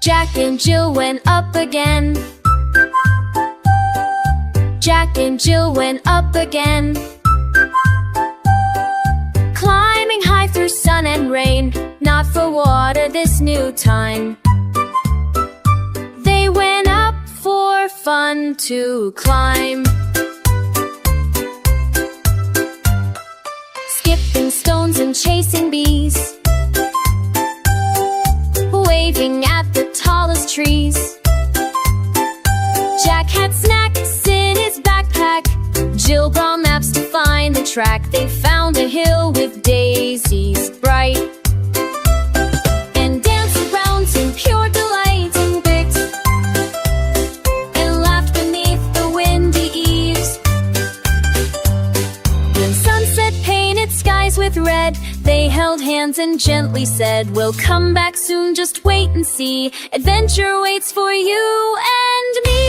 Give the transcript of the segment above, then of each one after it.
Jack and Jill went up again. Jack and Jill went up again. Climbing high through sun and rain, not for water this new time. They went up for fun to climb. Skipping stones and chasing bees, waving at the tallest trees. Jack had snacks in his backpack. Jill brought maps to find the track. They found a hill with daisies bright, and danced around in pure delight, and picked and laughed beneath the windy eaves. When sunset painted skies with red, they held hands and gently said, "We'll come back soon, just wait and see. Adventure waits for you and me."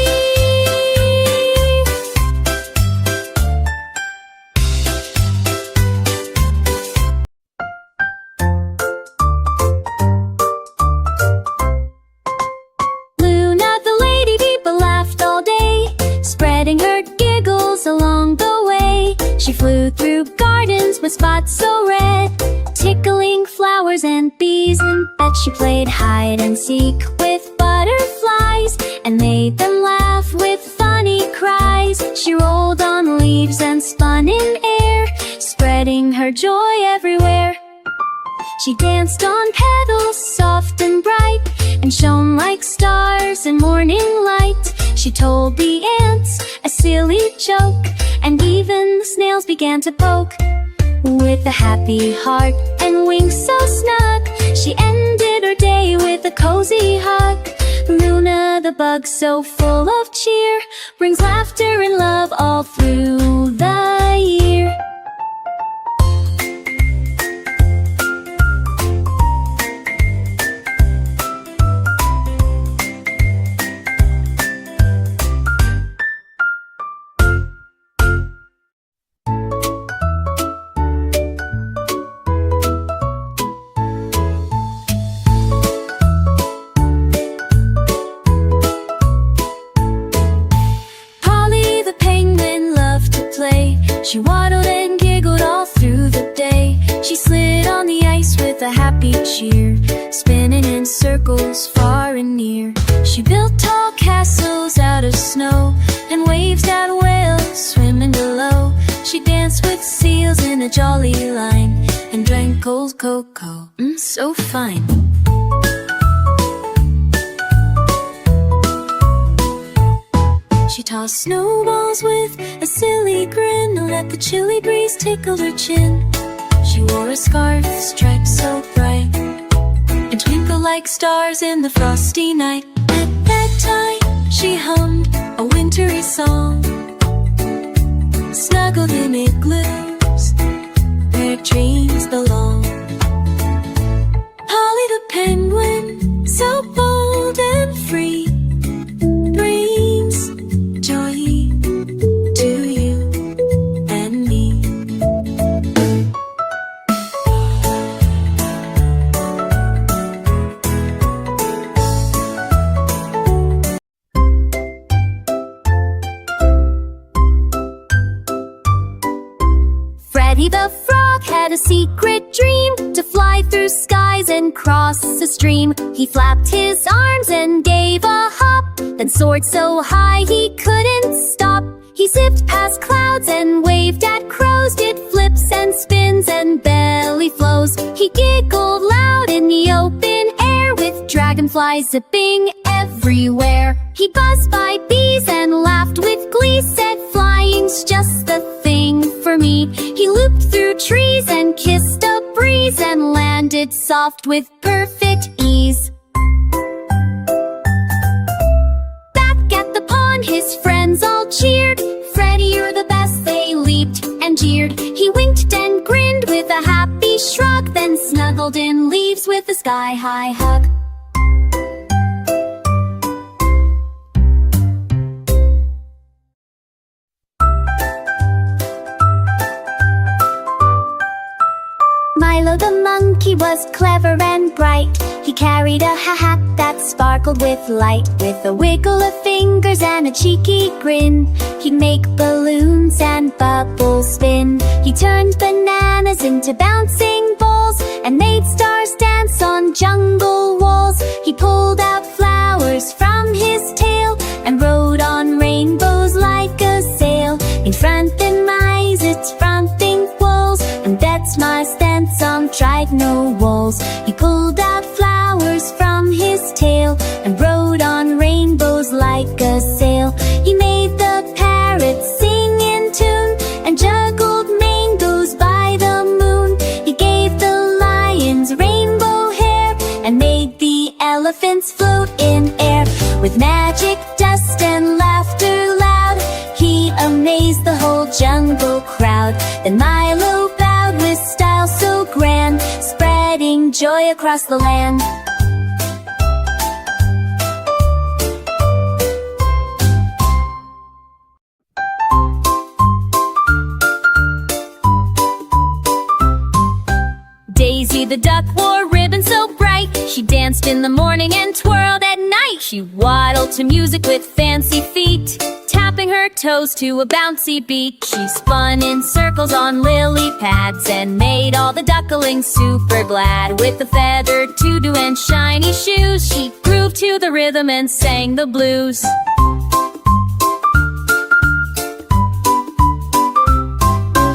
Luna the lady Peepa laughed all day, spreading her giggles along the way. She flew through gardens with spots so red, tickling flowers and bees in bed. She played hide and seek with butterflies, and made them laugh with funny cries. She rolled on leaves and spun in air, spreading her joy everywhere. She danced on petals soft and bright, and shone like stars in morning light. She told the ants a silly joke, and even the snails began to poke. With a happy heart and wings so snug, she ended her day with a cozy hug. Luna the bug, so full of cheer, brings laughter and love all through the year. She waddled and giggled all through the day. She slid on the ice with a happy cheer, spinning in circles far and near. She built tall castles out of snow, and waved at whales swimming below. She danced with seals in a jolly line, and drank cold cocoa, so fine. She tossed snowballs with a silly grin, and let the chilly breeze tickle her chin. She wore a scarf striped so bright, and twinkled like stars in the frosty night. At bedtime she hummed a wintry song, snuggled in igloos where dreams belong. Polly the penguin, so bold and free, brings joy to you and me. Freddy the Frog had a secret dream, to fly through skies and cross a stream. He flapped his arms and gave a hop, then soared so high he couldn't stop. He zipped past clouds and waved at crows, did flips and spins and belly flows. He giggled loud in the open air, with dragonflies zipping everywhere. He buzzed by bees and laughed with glee, said flying's just the thing for me. He looped through trees and kissed a breeze, and landed soft with perfect ease. Back at the pond his friends all cheered, "Freddy, you're the best," they leaped and jeered. He winked and grinned with a happy shrug, then snuggled in leaves with a sky-high hug. Milo the monkey was clever and bright. He carried a hat that sparkled with light. With a wiggle of fingers and a cheeky grin, he'd make balloons and bubbles spin. He turned bananas into bouncing balls and made stars dance on jungle walls. He pulled out flowers from his tail and rode on rainbows like a sail. In front and eyes, its fronting walls, and that's my stance on tried no walls. He pulled out flowers from his tail and rode on rainbows like a sail. He made the parrots sing in tune and juggled mangoes by the moon. He gave the lions rainbow hair and made the elephants float in air. With magic, dust, and laughter loud, he amazed the whole jungle crowd. Then Milo bowed with style so grand, spreading joy across the land. Daisy the duck wore ribbons so bright. She danced in the morning and twirled at night. She waddled to music with fancy feet, tapping her toes to a bouncy beat. She spun in circles on lily pads and made all the ducklings super glad. With a feathered tutu and shiny shoes, she grooved to the rhythm and sang the blues.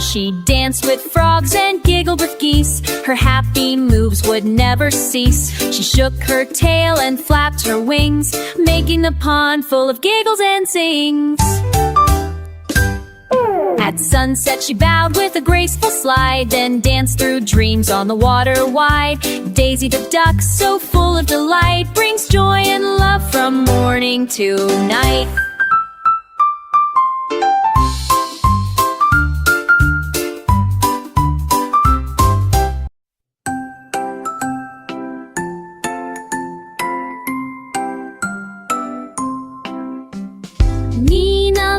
She danced with frogs and giggled with geese. Her happy moves would never cease. She shook her tail and flapped her wings, making the pond full of giggles and sings. At sunset she bowed with a graceful slide, then danced through dreams on the water wide. Daisy the duck, so full of delight, brings joy and love from morning to night.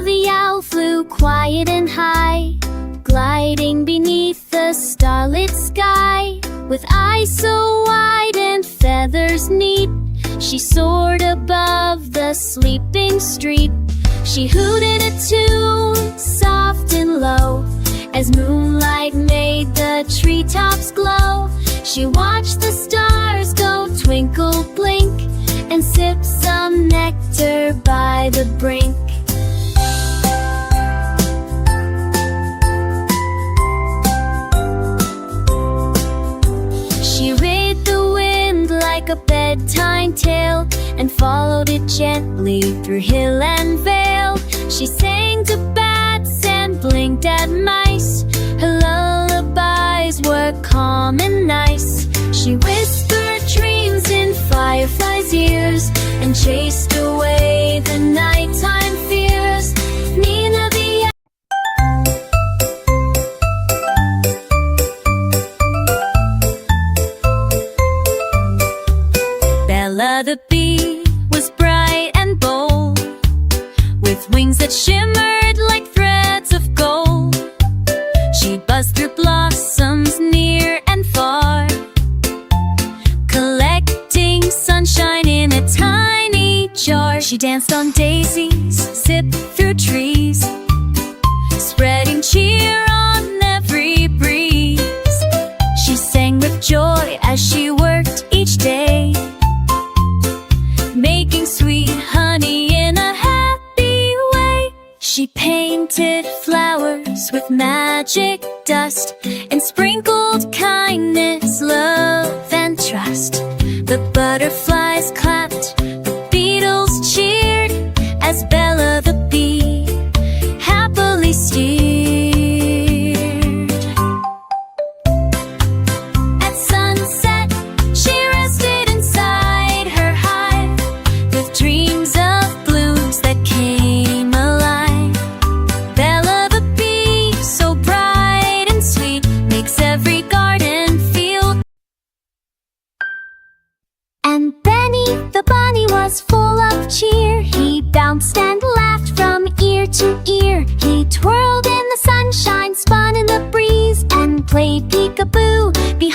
The owl flew quiet and high, gliding beneath the starlit sky. With eyes so wide and feathers neat, she soared above the sleeping street. She hooted a tune, soft and low, as moonlight made the treetops glow. She watched the stars go twinkle, blink, and sip some nectar by the brink. She read the wind like a bedtime tale and followed it gently through hill and vale. She sang to bats and blinked at mice. Her lullabies were calm and nice. She whispered dreams in fireflies' ears and chased away the nighttime fears. Nina the Bella the bee was bright and bold, with wings that shimmered like threads of gold. She buzzed through blossoms near and far, collecting sunshine in a tiny jar. She danced on daisies, zipped through trees, spreading cheer on every breeze. She sang with joy as she worked each day, making sweet honey in a happy way. She painted flowers with magic dust and sprinkled kindness, love, and trust. The butterflies clapped, the beetles cheered, as Bella the bee happily steered. At sunset, she rested inside her hive, with dreams of blooms that came alive. Bella the bee, so bright and sweet, makes every garden feel. And Benny the bunny was full of cheer. He bounced and laughed from ear to ear. He twirled in the sunshine, spun in the breeze, and played peekaboo behind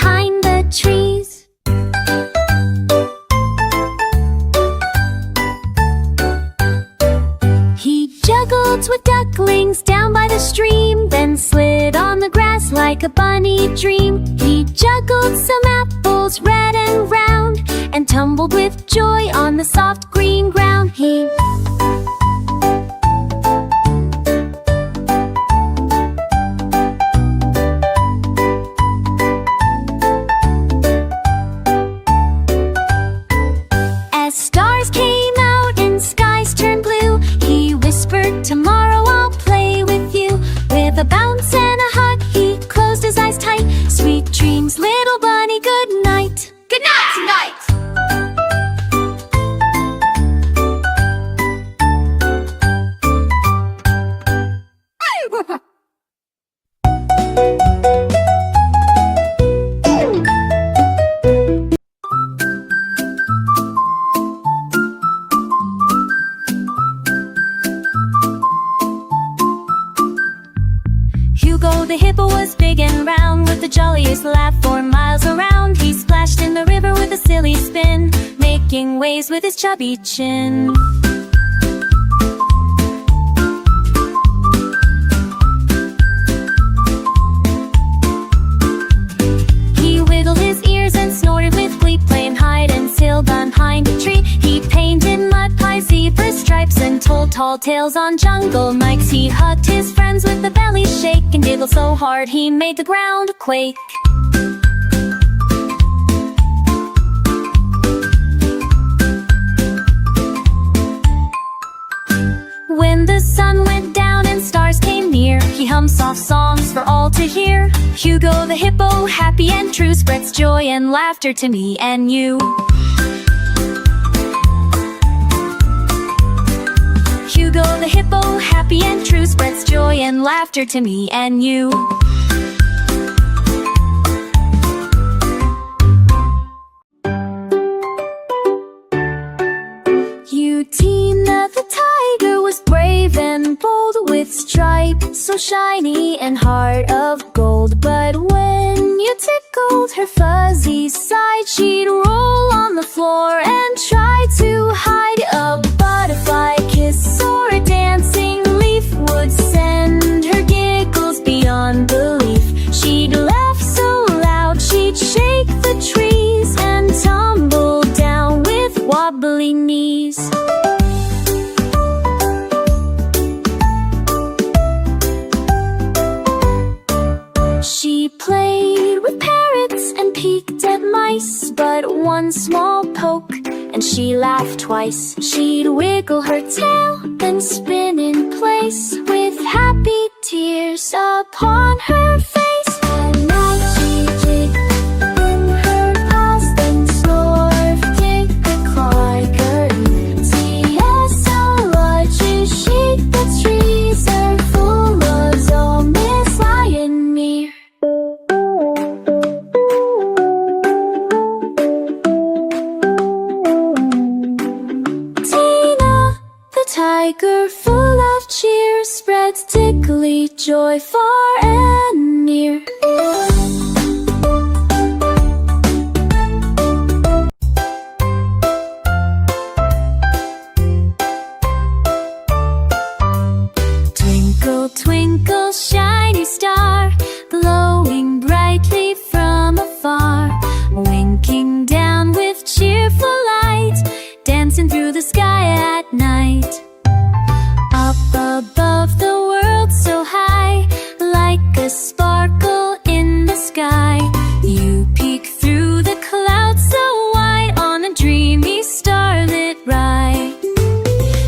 like a bunny dream. He juggled some apples red and round, and tumbled with joy on the soft green ground. As stars came out and skies turned blue, he whispered, "Tomorrow I'll play with you." With a bounce and a hug, he closed his eyes tight. Sweet dreams, little bunny, good night. Good night tonight! Hugo the hippo was big and round, with the jolliest laugh for miles around. He splashed in the river with a silly spin, making waves with his chubby chin. He wiggled his ears and snorted with glee, playing hide and seek behind a tree. He painted mud pies, zebra stripes, and told tall tales on jungle mics. He hugged his friends with a belly shake, and giggled so hard he made the ground quake. When the sun went down and stars came near, he hummed soft songs for all to hear. Hugo the hippo, happy and true, spreads joy and laughter to me and you. Hugo the hippo, happy and true, spreads joy and laughter to me and you. Tina the tiger was brave and bold, with stripes so shiny and heart of gold. But when you tickled her fuzzy side, she'd roll on the floor and try to hide. A butterfly kiss or a dancing leaf would send her giggles beyond belief. She'd laugh so loud she'd shake the trees, and tumble down with wobbly knees. She played with parrots and peeked at mice, but one small poke and she laughed twice. She'd wiggle her tail, then spin in place, with happy tears upon her face. At night she'd jig in her paws, then snore, dig a claw curtain. T-S-O-R-G, shake the trees are full of zombies lying near. Tiger, full of cheer, spreads tickly joy far and near. Twinkle, twinkle, shiny star, glowing brightly from afar, winking down with cheerful light, dancing through the sky at night. Up above the world so high, like a sparkle in the sky, you peek through the clouds so wide on a dreamy starlit ride.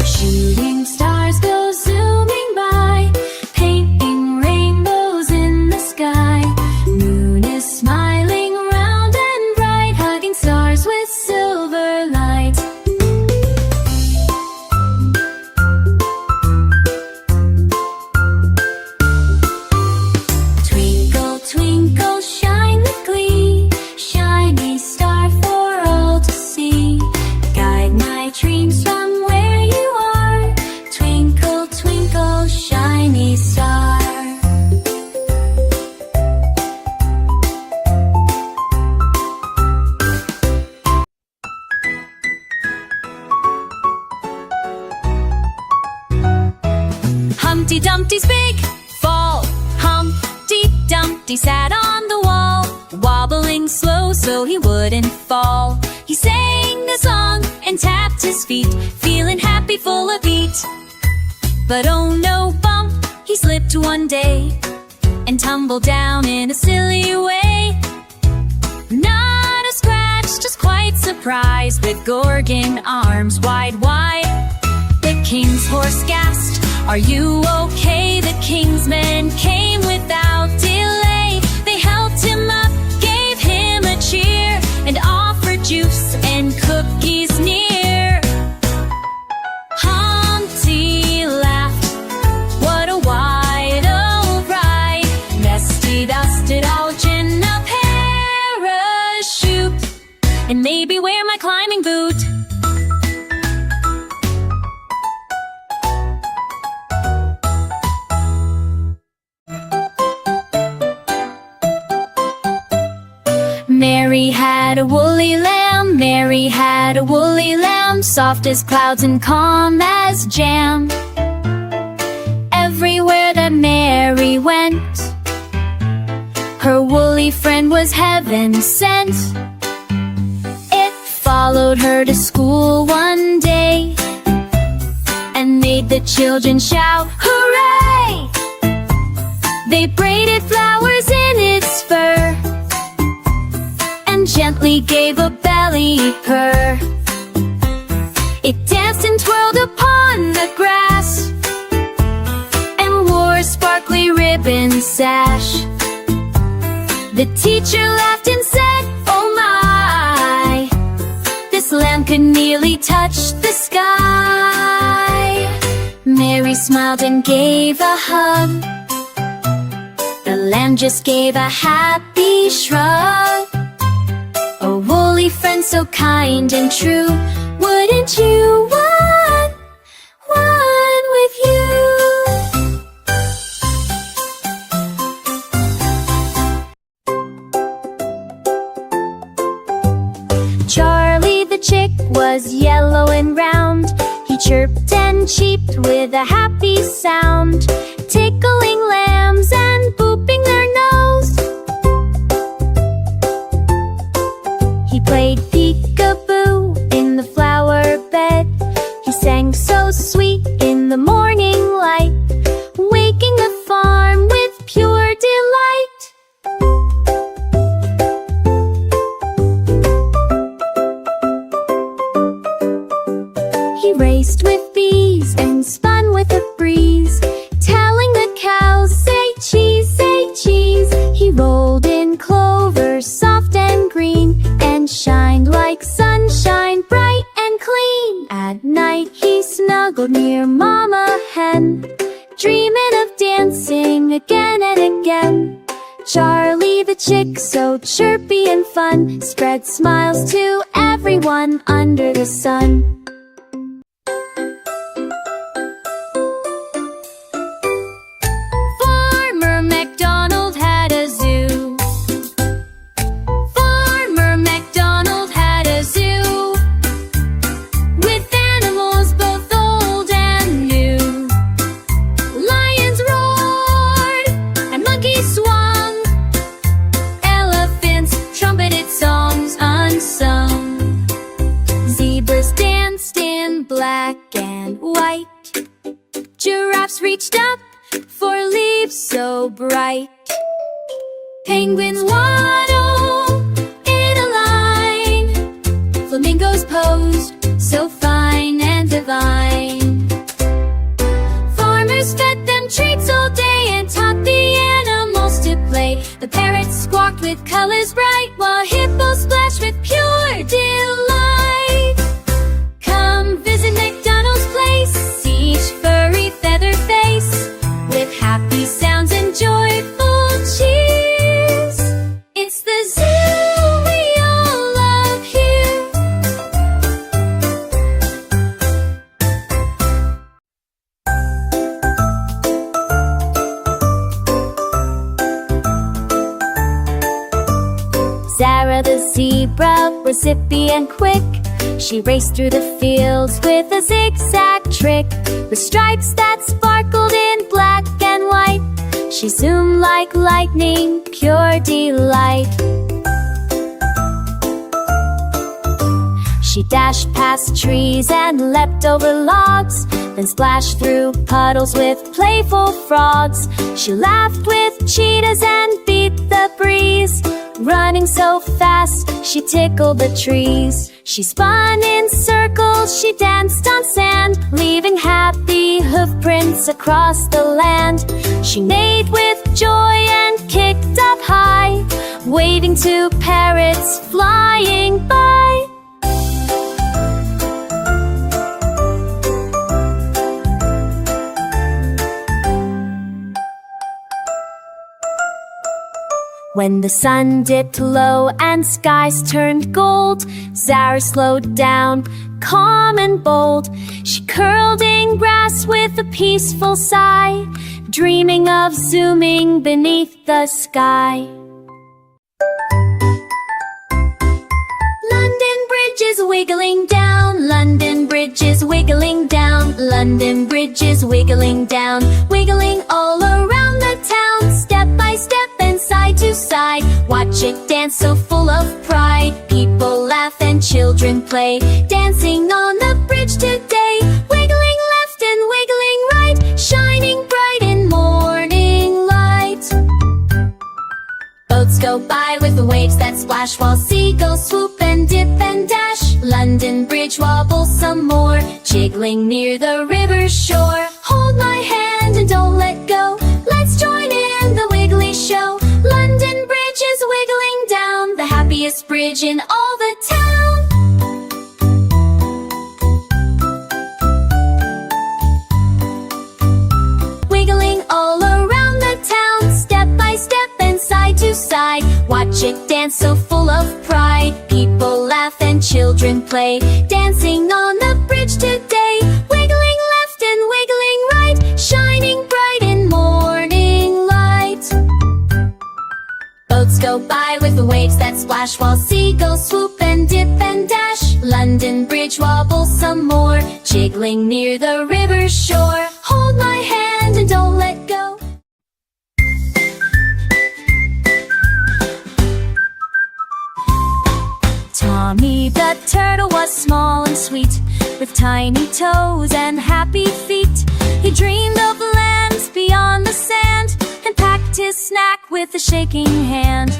Shooting stars go zooming by, painting rainbows in the sky. Moon is smiling round and bright, hugging stars with silver light. Twinkle, shine with glee, shiny star for all to see. Guide my dreams from where you are. Twinkle, twinkle, shiny star. Humpty Dumpty's big fall, Humpty Dumpty sat wobbling slow so he wouldn't fall. He sang a song and tapped his feet, feeling happy, full of beat. But oh no, bump, he slipped one day and tumbled down in a silly way. Not a scratch, just quite surprised, with Gorgon arms wide, wide. The king's horse gasped, "Are you okay?" The king's men came without delay. They helped him up, gave him a cheer, and offered juice and cookies near. Humpty laughed, "What a wide old ride! Nesty dusted out in a parachute, and maybe wear my climbing boot." Mary had a woolly lamb, Mary had a woolly lamb, soft as clouds and calm as jam. Everywhere that Mary went, her woolly friend was heaven sent. It followed her to school one day and made the children shout, "Hooray!" They braided flowers in its fur and gently gave a belly purr. It danced and twirled upon the grass and wore a sparkly ribbon sash. The teacher laughed and said, "Oh my, this lamb could nearly touch the sky." Mary smiled and gave a hug. The lamb just gave a happy shrug. A woolly friend so kind and true, wouldn't you want one with you? Charlie the chick was yellow and round. He chirped and cheeped with a happy sound, tickling lambs and booping their nose. He played peekaboo in the flower bed. He sang so sweet in the morning light, waking the farm with pure delight. He raced with bees and spun with a breeze, telling the cows, "Say cheese, say cheese." He rolled in clover, soft and green, and shined like sunshine, bright and clean. At night he snuggled near Mama Hen, dreaming of dancing again and again. Charlie the chick, so chirpy and fun, spread smiles to everyone under the sun. Farmer MacDonald had a zoo. Farmer MacDonald had a zoo, with animals both old and new. Lions roared and monkeys swung, elephants trumpeted songs unsung. Zebras danced in black and white, giraffes reached up for leaves so bright. Penguins waddled in a line, flamingos posed so fine and divine. Farmers fed them treats all day and taught the animals to play. The parrots squawked with colors bright, while hippos splashed with pure delight. Come visit McDonald's place, see each furry feather face, with happy sounds and joyful cheers. It's the zoo we all love here. Sarah the zebra was zippy and quick. She raced through the fields with a zigzag trick, with stripes that sparkled in black and white. She zoomed like lightning, pure delight. dashed past trees and leapt over logs, then splashed through puddles with playful frogs. She laughed with cheetahs and beat the breeze, running so fast she tickled the trees. She spun in circles, she danced on sand, leaving happy hoof prints across the land. She neighed with joy and kicked up high, waving to parrots flying by. When the sun dipped low and skies turned gold, Zara slowed down, calm and bold. She curled in grass with a peaceful sigh, dreaming of zooming beneath the sky. London Bridge is wiggling down, London Bridge is wiggling down, London Bridge is wiggling down, wiggling all around the town, step by step and side to side. Watch it dance so full of pride. People laugh and children play, dancing on the bridge today. Wiggling left and wiggling right, shining bright in morning light. Boats go by with the waves that splash, while seagulls swoop and dip and dash. London Bridge wobbles some more, jiggling near the river's shore. Hold my hand and don't let go, let's join in the wiggly show. London Bridge is wiggling down, the happiest bridge in all the town. Wiggling all around the town, step by step and side to side. Watch it dance so full of pride. People laugh and children play, dancing on the bridge today. Wiggling left and wiggling right, shining bright in morning light. Boats go by with the waves that splash, while seagulls swoop and dip and dash. London Bridge wobbles some more, jiggling near the river's shore. Hold my hand and don't let go. Tommy the turtle was small and sweet, with tiny toes and happy feet. He dreamed of lands beyond the sand, and packed his snack with a shaking hand.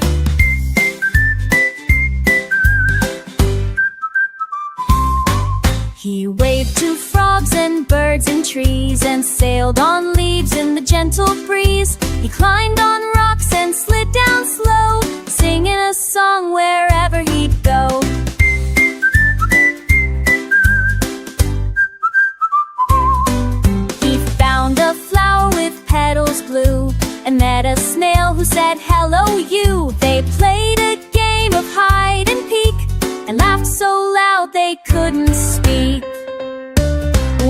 He waved to frogs and birds and trees, and sailed on leaves in the gentle breeze. He climbed on rocks and slid down slow, singing a song wherever he'd go. He found a flower with petals blue, and met a snail who said, "Hello, you." They played a game of hide and peek, and laughed so loud they couldn't speak.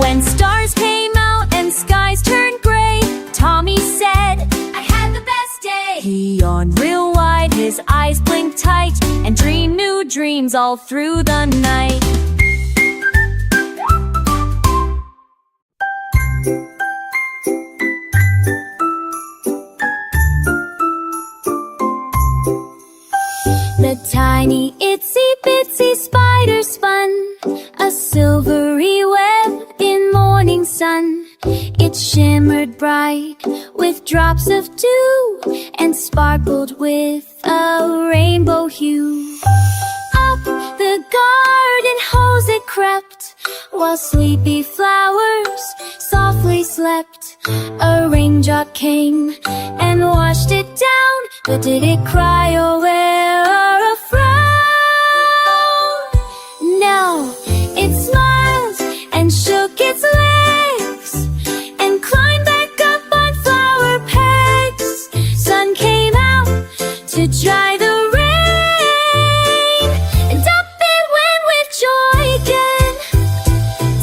When stars came out and skies turned gray, Tommy said, "I had the best day." He yawned real wide, his eyes blinked tight, and dreamed new dreams all through the night. The tiny itsy bitsy spider spun a silvery web in morning sun. It shimmered bright with drops of dew, and sparkled with a rainbow hue. Up the garden hose it crept, while sleepy flowers softly slept. A raindrop came and washed it down, but did it cry or wear a frown? No, it smiled and shook its legs, and climbed back up on flower pegs. Sun came out to dry the rain, and up it went with joy again.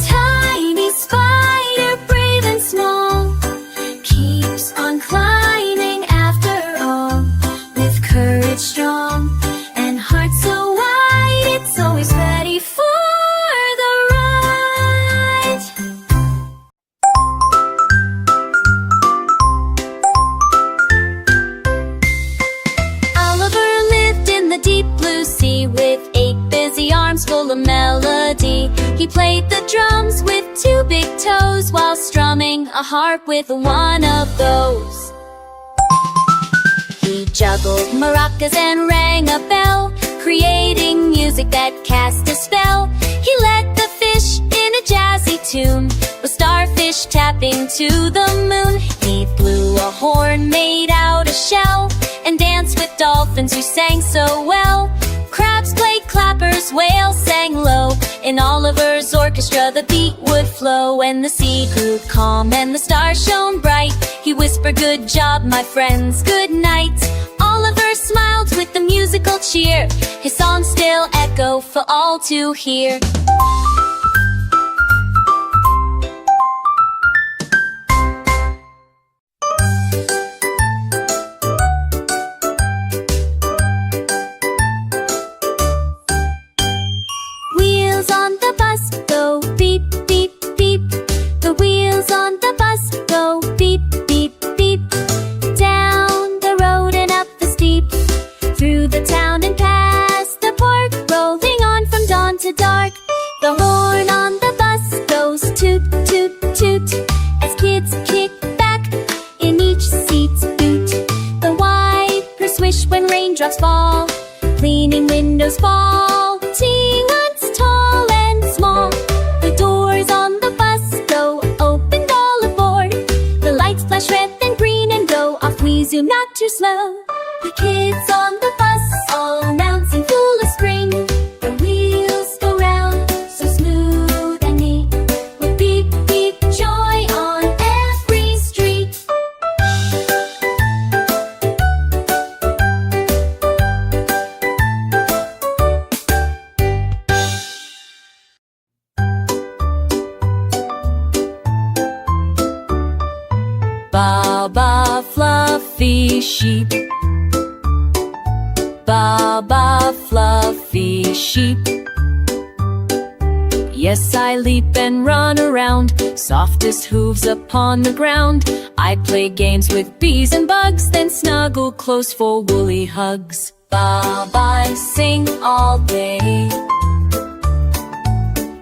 Tiny spider, brave and small, keeps on climbing after all, with courage strong drums with two big toes while strumming a harp with one of those. He juggled maracas and rang a bell, creating music that cast a spell. He led the fish in a jazzy tune, with starfish tapping to the moon. He blew a horn made out of shell, and danced with dolphins who sang so well. Crabs played clappers, whales sang low. In Oliver's orchestra the beat would flow. When the sea grew calm and the stars shone bright, he whispered, "Good job, my friends, good night." Oliver smiled with the musical cheer, his song still echo for all to hear. Wheels on the bus go beep, beep, beep. The wheels on the bus go beep, beep, beep. Down the road and up the steep, through the town and past the park, rolling on from dawn to dark. The horn on the bus goes toot, toot, toot, as kids kick back in each seat's boot. The wipers swish when raindrops fall, cleaning windows fall, teanuts tall and small. The doors on the bus go opened all aboard. The lights flash red then green and go off. We zoom not too slow. The kids on the bus all announcing full of spring. The wheels go round so smooth and neat, with beep, beep, joy on every street. Baba fluffy sheep, Baba fluffy sheep. Yes, I leap and run around, softest hooves upon the ground. I play games with bees and bugs, then snuggle close for woolly hugs. Baba I sing all day,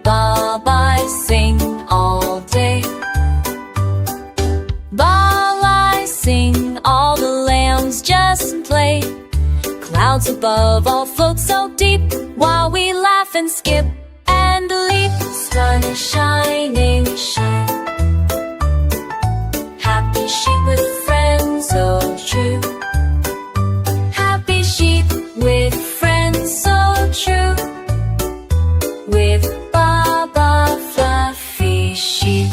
Baba I sing all day. Ball I sing, all the lambs just play. Clouds above all float so deep, while we laugh and skip and leap. Sun is shining, shine. Happy sheep with friends so true. Happy sheep with friends so true. With Baba fluffy sheep.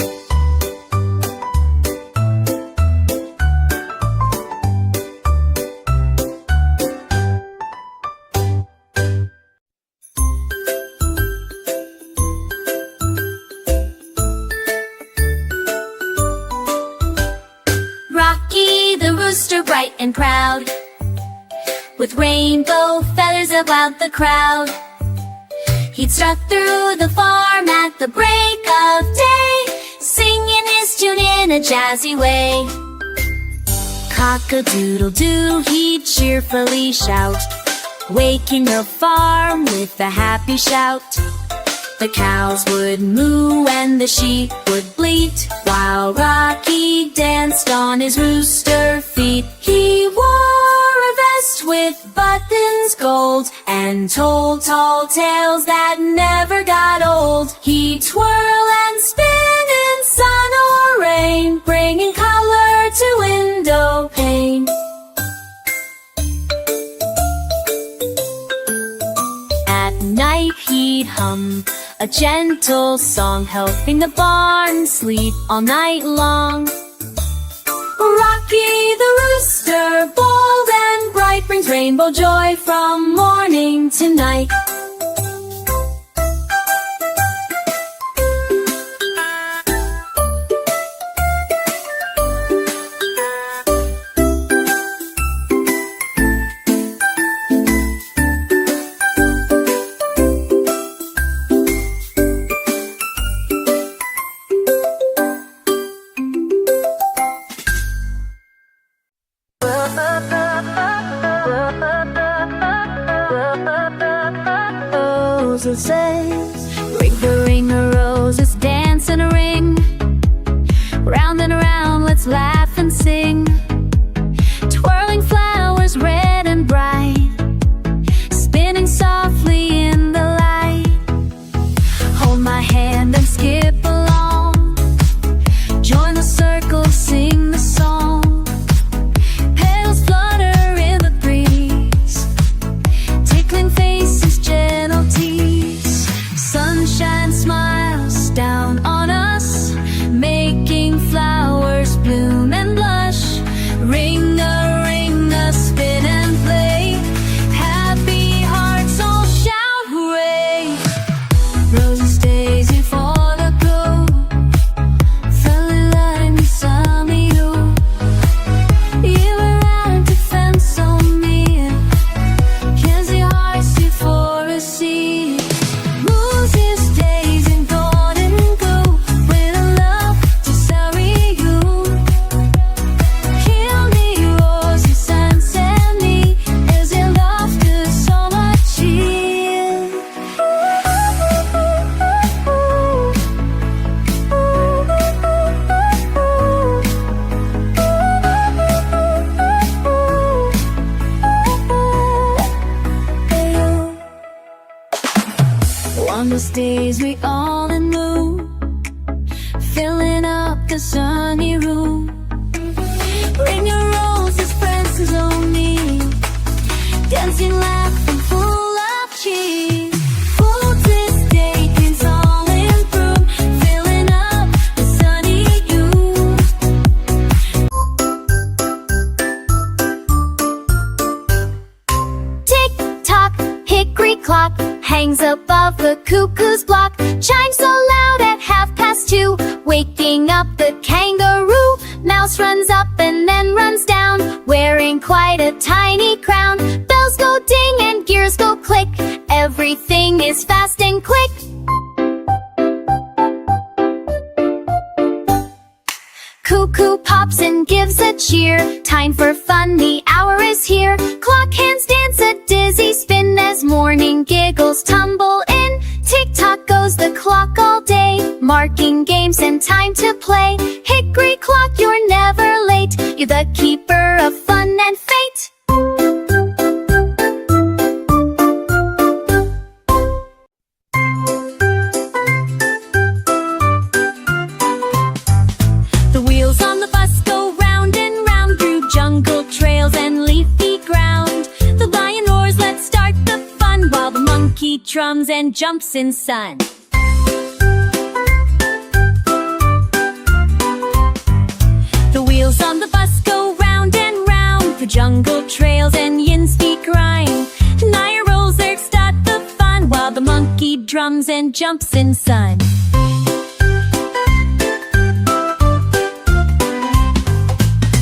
Rocky the rooster, bright and proud, with rainbow feathers about the crowd. He'd strut through the farm at the break of day, singing his tune in a jazzy way. Cock-a-doodle-doo, he'd cheerfully shout, waking the farm with a happy shout. The cows would moo and the sheep would bleat, while Rocky danced on his rooster feet. He wore a vest with buttons gold, and told tall tales that never got old. He'd twirl and spin in sun or rain, bringing color to window pane. At night he'd hum a gentle song, helping the barn sleep all night long. Rocky the rooster, bold and bright, brings rainbow joy from morning to night. Roses, ring the roses let's laugh and sing. Twirling flowers red and bright, spinning softly in the light. Hold my hand and skip along, join the circle, sing the song. Petals flutter in the breeze, tickling faces, gentle tease. Sunshine smiles down on us, making flowers bloom and blush. Ring a spin and play, happy hearts all shout hooray. Roses, daisy for the glow, felilein samio. Iverar till fem som mer, Kenzie hearts till for a sea. Roses, days in golden glow, with a love to carry you. Kill me, roses, sunset me, as your laughter so much cheer. On those days we all in mood, filling up the sunny room. Bring your roses, friends who's only dancing, laughing, full of cheer. Full this day is all improved, filling up the sunny you. Tick tock, hickory clock hangs above the cuckoo's block, chimes so loud at 2:30, waking up the kangaroo. Mouse runs up and then runs down, wearing quite a tiny crown. Bells go ding and gears go click, everything is fast and quick. Cuckoo pops and gives a cheer, time for fun, the hour is here. Clock hands dance a dizzy spin as morning giggles tumble in. Tick-tock goes the clock all day, marking games and time to play. Hickory clock, you're never late, you're the keeper of fun and fate. The wheels on the bus go round and round through jungle trails and leafy ground. The lion roars, let's start the fun, while the monkey drums and jumps in sun. The wheels on the bus go round and round through jungle trails and yin speak rhyme. Naya rolls, let's start the fun, while the monkey drums and jumps in sun.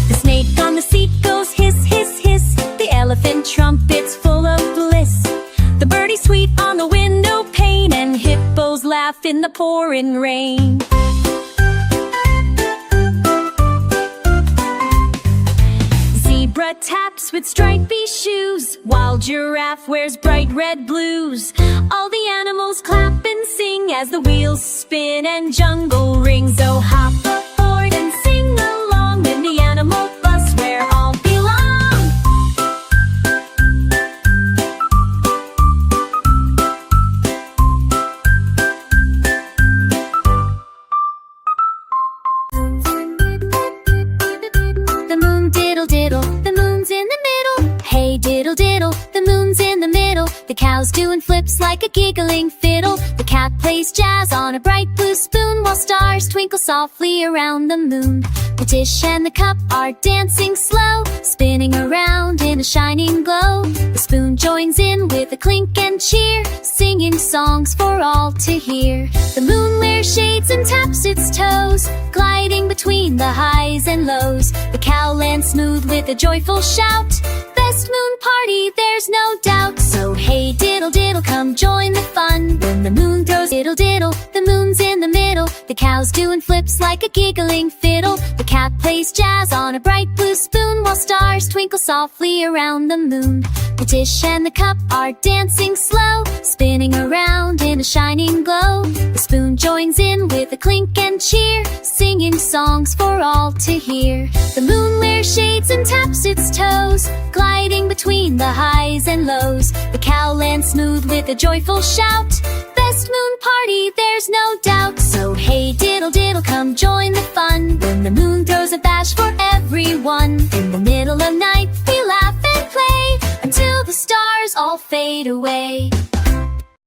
The snake on the seat goes hiss, hiss, hiss, the elephant trumpets full of bliss. The birdie sweet on the window pane, and hippos laugh in the pouring rain. Zebra taps with stripy shoes, while giraffe wears bright red blues. All the animals clap and sing as the wheels spin and jungle rings. So hop aboard and sing along in the animal bus where all belong. The moon diddle diddle, the moon's in the middle. Hey diddle diddle, the moon's in the middle. The cow's doing flips like a giggling fiddle. The cat plays jazz on a bright blue spoon, while stars twinkle softly around the moon. The dish and the cup are dancing slow, spinning around in a shining glow. The spoon joins in with a clink and cheer, singing songs for all to hear. The moon wears shades and taps its toes, gliding between the highs and lows. The cow lands smooth with a joyful shout, best moon party, there's no doubt. So hey diddle diddle, come join the fun, when the moon goes diddle diddle, the moon's in the middle. The cow's doing flips like a giggling fiddle. The cat plays jazz on a bright blue spoon, while stars twinkle softly around the moon. The dish and the cup are dancing slow, spinning around in a shining glow. The spoon joins in with a clink and cheer, singing songs for all to hear. The moon wears shades and taps its toes, gliding between the highs and lows. The cow lands smooth with a joyful shout. Best moon party, there's no doubt. So